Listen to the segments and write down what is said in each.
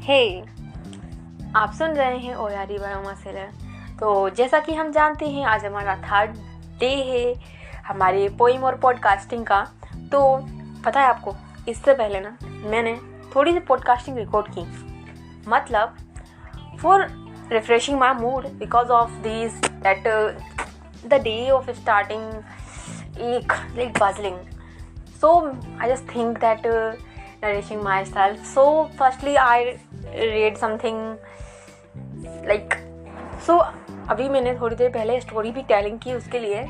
हे आप सुन रहे हैं ओयारी बायोमा सेलर। तो जैसा कि हम जानते हैं आज हमारा 3rd डे है हमारे पोइम और पॉडकास्टिंग का। तो पता है आपको, इससे पहले ना मैंने थोड़ी सी पॉडकास्टिंग रिकॉर्ड की, मतलब for refreshing my mood because of this that the day of starting एक like बजलिंग. So I just think that nourishing myself. So firstly I read something like so अभी मैंने थोड़ी देर पहले स्टोरी भी टेलिंग की उसके लिए.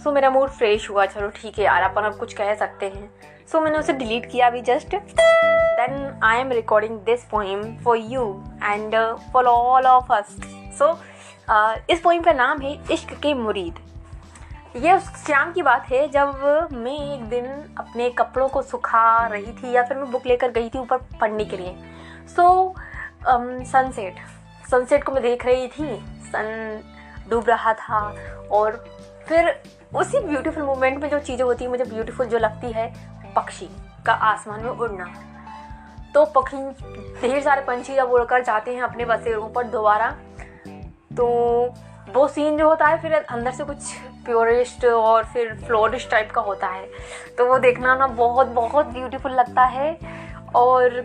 सो मेरा मूड फ्रेश हुआ, चलो ठीक है यार अपन अब कुछ कह सकते हैं. सो मैंने उसे डिलीट किया अभी just. Then I am recording this poem for you and for all of us. So इस पोइम का नाम है इश्क के मुरीद. ये उस शाम की बात है जब मैं एक दिन अपने कपड़ों को सुखा रही थी या फिर मैं बुक लेकर गई थी ऊपर पढ़ने के लिए. सो सनसेट को मैं देख रही थी. सन डूब रहा था और फिर उसी ब्यूटीफुल मोमेंट में जो चीज़ें होती हैं मुझे ब्यूटीफुल जो लगती है, पक्षी का आसमान में उड़ना. तो पक्षी ढेर सारे पंछी जब उड़कर जाते हैं अपने बसेरों पर दोबारा, तो वो सीन जो होता है फिर अंदर से कुछ प्योरिस्ट और फिर फ्लोरिस्ट टाइप का होता है. तो वो देखना ना बहुत बहुत ब्यूटीफुल लगता है. और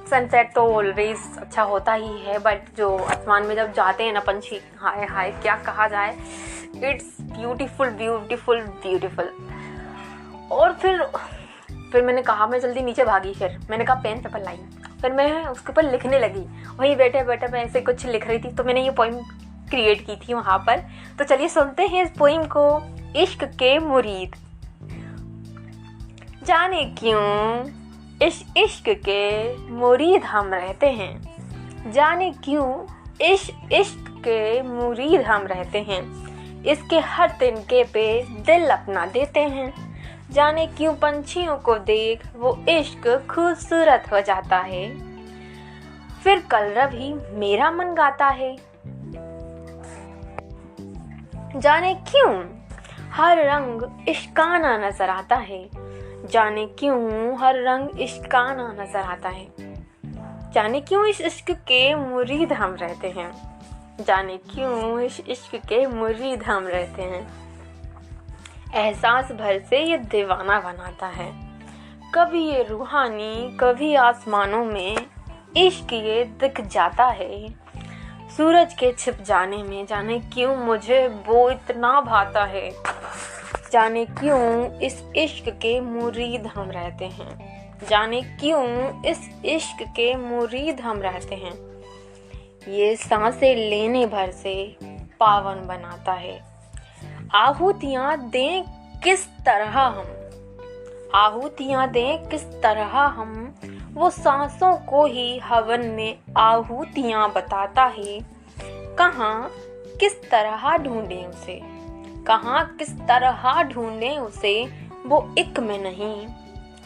सनसेट तो ऑलवेज अच्छा होता ही है, बट जो आसमान में जब जाते हैं ना पंछी, हाय हाय क्या कहा जाए, इट्स ब्यूटीफुल ब्यूटीफुल ब्यूटीफुल. और फिर मैंने कहा, मैं जल्दी नीचे भागी. फिर मैंने कहा पेन पेपर लाई. फिर मैं उसके ऊपर लिखने लगी. वहीं बैठे बैठे मैं ऐसे कुछ लिख रही थी. तो मैंने ये पोइम क्रिएट की थी वहाँ पर. तो चलिए सुनते हैं इस पोइम को, इश्क के मुरीद. जाने क्यों इस इश्क के मुरीद हम रहते हैं. जाने क्यों इस इश्क के मुरीद हम रहते हैं. इसके हर तिनके पे दिल अपना देते हैं. जाने क्यों पंछियों को देख वो इश्क खूबसूरत हो जाता है. फिर कलरव ही मेरा मन गाता है. जाने क्यों हर रंग इश्काना नजर आता है. जाने क्यों हर रंग इश्काना नजर आता है. जाने क्यों इस इश्क के मुरीद हम रहते हैं. जाने क्यों इस इश्क के मुरीद हम रहते हैं. एहसास भर से ये दीवाना बनाता है. कभी ये रूहानी कभी आसमानों में इश्क ये दिख जाता है. सूरज के छिप जाने में जाने क्यों मुझे वो इतना भाता है. जाने क्यों इस इश्क के मुरीद हम रहते हैं. जाने क्यों इस इश्क के मुरीद हम रहते हैं. ये सांसें लेने भर से पावन बनाता है. आहुतियाँ दें किस तरह हम. आहुतियाँ दें किस तरह हम. वो सांसों को ही हवन में आहुतियाँ बताता है. कहाँ किस तरह ढूंढें उसे. कहाँ किस तरह ढूंढें उसे. वो एक में नहीं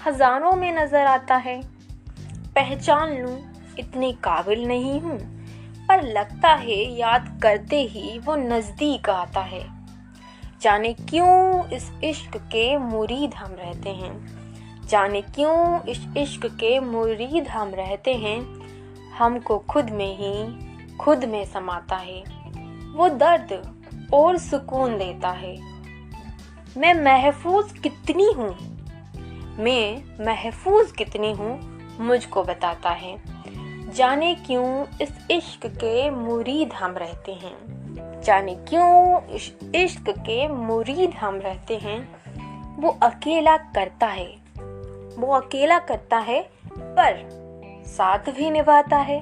हजारों में नजर आता है. पहचान लूं इतनी काबिल नहीं हूँ, पर लगता है याद करते ही वो नजदीक आता है. जाने क्यों इस इश्क के मुरीद हम रहते हैं. जाने क्यों इस इश्क के मुरीद हम रहते हैं. हमको खुद में ही खुद में समाता है. वो दर्द और सुकून देता है. मैं महफूज कितनी हूँ. मैं महफूज कितनी हूँ मुझको बताता है. जाने क्यों इस इश्क के मुरीद हम रहते हैं. जाने क्यों इस इश्क के मुरीद हम रहते हैं. वो अकेला करता है. वो अकेला करता है पर साथ भी निभाता है.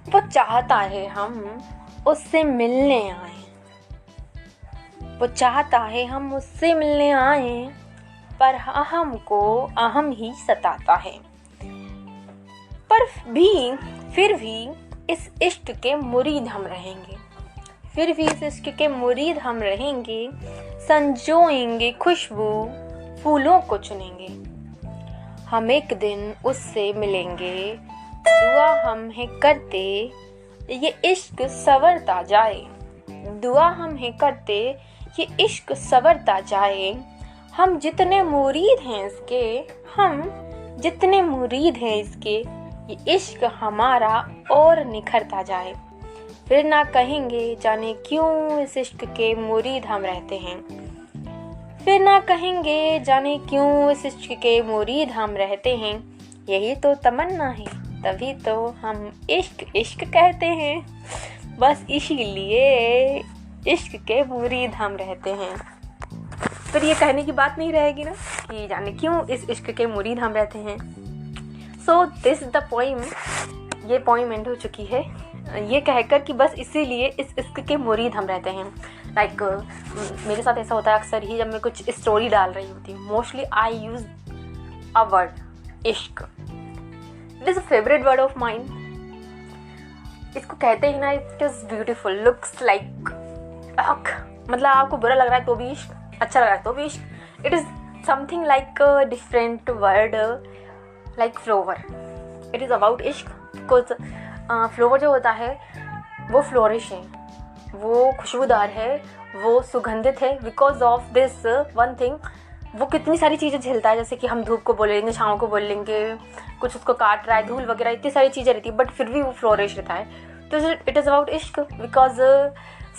वो चाहता है हम उससे मिलने आए. वो चाहता है हम उससे मिलने आए, पर अहम को अहम ही सताता है. पर फिर भी इस इश्क के मुरीद हम रहेंगे. फिर भी इस इश्क के मुरीद हम रहेंगे. संजोएंगे खुशबू फूलों को चुनेंगे. हम एक दिन उससे मिलेंगे. दुआ हम है करते ये इश्क संवरता जाए. दुआ हम है करते ये इश्क संवरता जाए. हम जितने मुरीद हैं इसके, हम जितने मुरीद हैं इसके, ये इश्क हमारा और निखरता जाए। फिर ना कहेंगे जाने क्यों इस इश्क के मुरीद हम रहते हैं। फिर ना कहेंगे जाने क्यों इस इश्क के मुरीद हम रहते हैं। यही तो तमन्ना है, तभी तो हम इश्क इश्क कहते हैं। बस इसीलिए इश्क के मुरीद हम रहते हैं। फिर ये कहने की बात नहीं रहेगी ना कि जाने क्यों इस इश्क के मुरीद हम रहते हैं। So this is the poem. ये पोइम एंड हो चुकी है ये कहकर कि बस इसीलिए इस इश्क के मुरीद हम रहते हैं। लाइक मेरे साथ ऐसा होता है अक्सर ही, जब मैं कुछ स्टोरी डाल रही होती हूँ, mostly I use a word ishq. It is a favourite word of mine. इसको कहते ही ना, it is beautiful, looks like, मतलब आपको बुरा लग रहा है तो भी इश्क, अच्छा लग रहा है तो भी इश्क। It is something like different word, like flower. It is about इश्क बिकॉज फ्लोवर जो होता है वो फ्लोरिश है, वो खुशबूदार है, वो सुगंधित है। Because of this one thing वो कितनी सारी चीज़ें झेलता है, जैसे कि हम धूप को बोल लेंगे, छाँव को बोल लेंगे, कुछ उसको काट रहा है, धूल वगैरह, इतनी सारी चीज़ें रहती है, बट फिर भी वो फ्लोरिश रहता है। तो इट इज़ अबाउट इश्क बिकॉज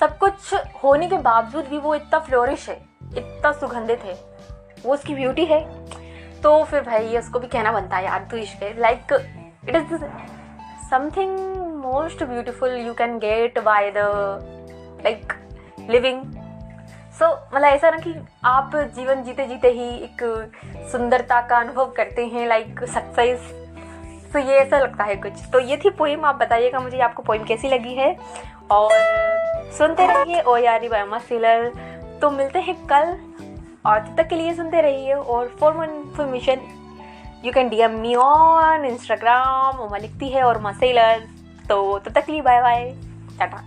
सब कुछ होने के बावजूद भी वो इतना फ्लोरिश है, इतना सुगंधित है, वो उसकी ब्यूटी है। तो फिर भाई उसको भी कहना बनता है यार तू इश्क है। Like it is something most beautiful you can get by the like living. So मतलब ऐसा ना कि आप जीवन जीते जीते ही एक सुंदरता का अनुभव करते हैं, लाइक सक्सेस। तो ये ऐसा लगता है कुछ। तो ये थी पोइम। आप बताइएगा मुझे आपको पोइम कैसी लगी है, और सुनते रहिए ओ यारी बाय अम्मा सेलर। तो मिलते हैं कल, और तब तक के लिए सुनते रहिए। और for more information you can DM me on Instagram, Uma लिखती है और उमा सेलर। तो तब तक के लिए बाय बाय, टाटा।